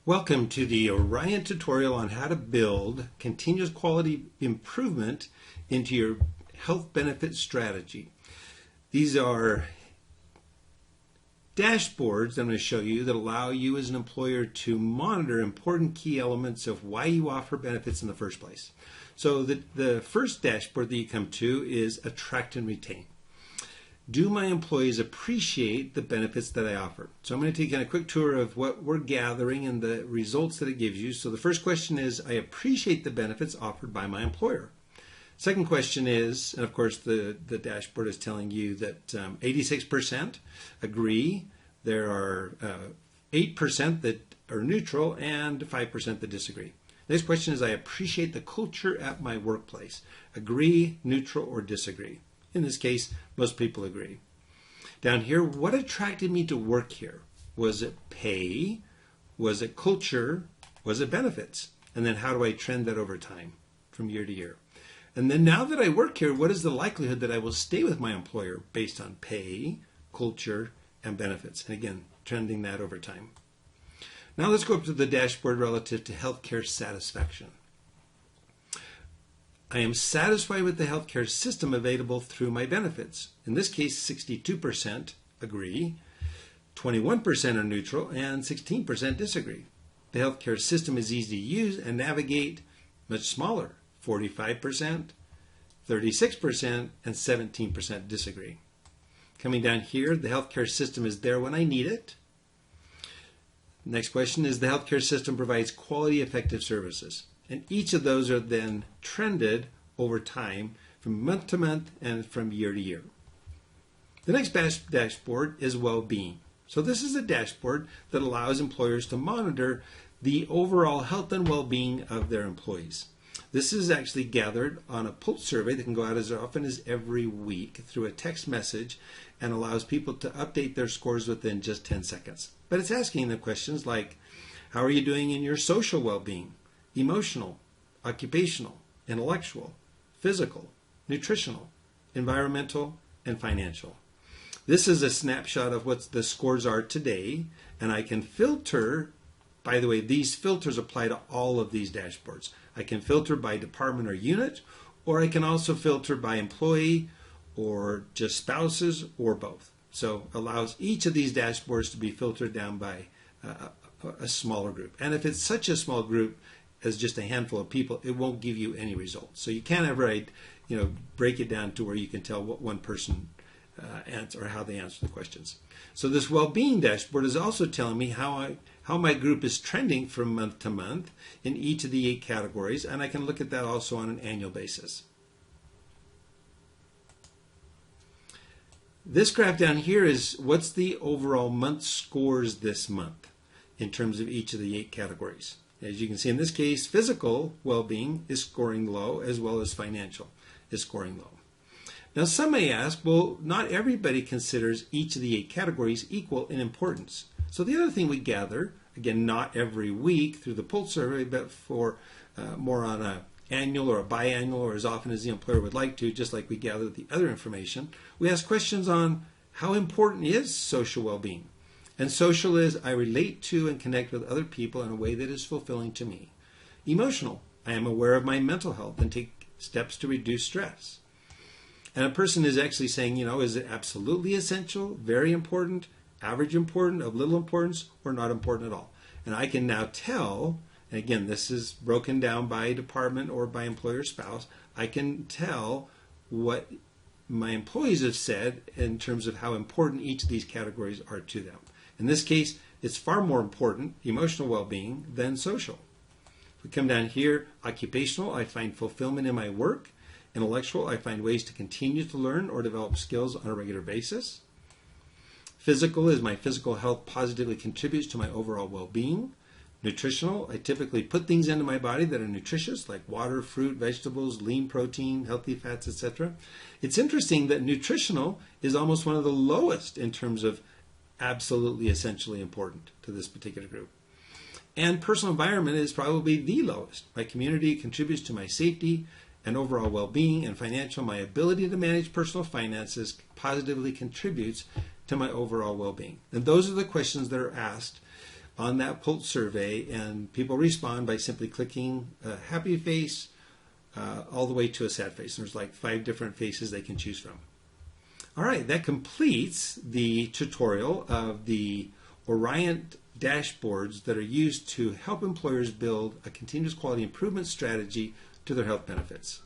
Welcome to the Orion tutorial on how to build continuous quality improvement into your health benefit strategy. These are dashboards I'm going to show you that allow you as an employer to monitor important key elements of why you offer benefits in the first place. So the first dashboard that you come to is attract and retain. Do my employees appreciate the benefits that I offer? So I'm going to take a quick tour of what we're gathering and the results that it gives you. So the first question is, I appreciate the benefits offered by my employer. Second question is, and of course the dashboard is telling you that 86% agree, there are 8% that are neutral, and 5% that disagree. Next question is, I appreciate the culture at my workplace. Agree, neutral, or disagree. In this case, most people agree. Down here, what attracted me to work here? Was it pay? Was it culture? Was it benefits? And then how do I trend that over time from year to year? And then now that I work here, what is the likelihood that I will stay with my employer based on pay, culture, and benefits? And again, trending that over time. Now let's go up to the dashboard relative to healthcare satisfaction. I am satisfied with the healthcare system available through my benefits. In this case, 62% agree, 21% are neutral, and 16% disagree. The healthcare system is easy to use and navigate, much smaller, 45%, 36%, and 17% disagree. Coming down here, the healthcare system is there when I need it. Next question is, the healthcare system provides quality, effective services. And each of those are then trended over time from month to month and from year to year. The next dashboard is well-being. So this is a dashboard that allows employers to monitor the overall health and well-being of their employees. This is actually gathered on a pulse survey that can go out as often as every week through a text message and allows people to update their scores within just 10 seconds. But it's asking them questions like, how are you doing in your social well-being? Emotional, occupational, intellectual, physical, nutritional, environmental, and financial. This is a snapshot of what the scores are today, and I can filter. By the way, these filters apply to all of these dashboards. I can filter by department or unit, or I can also filter by employee, or just spouses, or both. So allows each of these dashboards to be filtered down by a smaller group. And if it's such a small group as just a handful of people, it won't give you any results. So you can't ever, break it down to where you can tell what one person answers or how they answer the questions. So this well-being dashboard is also telling me how my group is trending from month to month in each of the 8 categories, and I can look at that also on an annual basis. This graph down here is what's the overall month scores this month in terms of each of the 8 categories. As you can see in this case, physical well-being is scoring low, as well as financial is scoring low. Now some may ask, well, not everybody considers each of the 8 categories equal in importance. So the other thing we gather, again, not every week through the pulse survey, but for more on an annual or a biannual, or as often as the employer would like to, just like we gather the other information, we ask questions on how important is social well-being. And social is, I relate to and connect with other people in a way that is fulfilling to me. Emotional, I am aware of my mental health and take steps to reduce stress. And a person is actually saying, is it absolutely essential, very important, average important, of little importance, or not important at all? And I can now tell, and again, this is broken down by department or by employer spouse, I can tell what my employees have said in terms of how important each of these categories are to them. In this case, it's far more important, emotional well-being, than social. If we come down here, occupational, I find fulfillment in my work. Intellectual, I find ways to continue to learn or develop skills on a regular basis. Physical is my physical health positively contributes to my overall well-being. Nutritional, I typically put things into my body that are nutritious, like water, fruit, vegetables, lean protein, healthy fats, etc. It's interesting that nutritional is almost one of the lowest in terms of absolutely essentially important to this particular group. And personal environment is probably the lowest. My community contributes to my safety and overall well-being, and financial, my ability to manage personal finances positively contributes to my overall well-being. And those are the questions that are asked on that pulse survey, and people respond by simply clicking a happy face all the way to a sad face. There's like 5 different faces they can choose from. All right, that completes the tutorial of the Orion dashboards that are used to help employers build a continuous quality improvement strategy to their health benefits.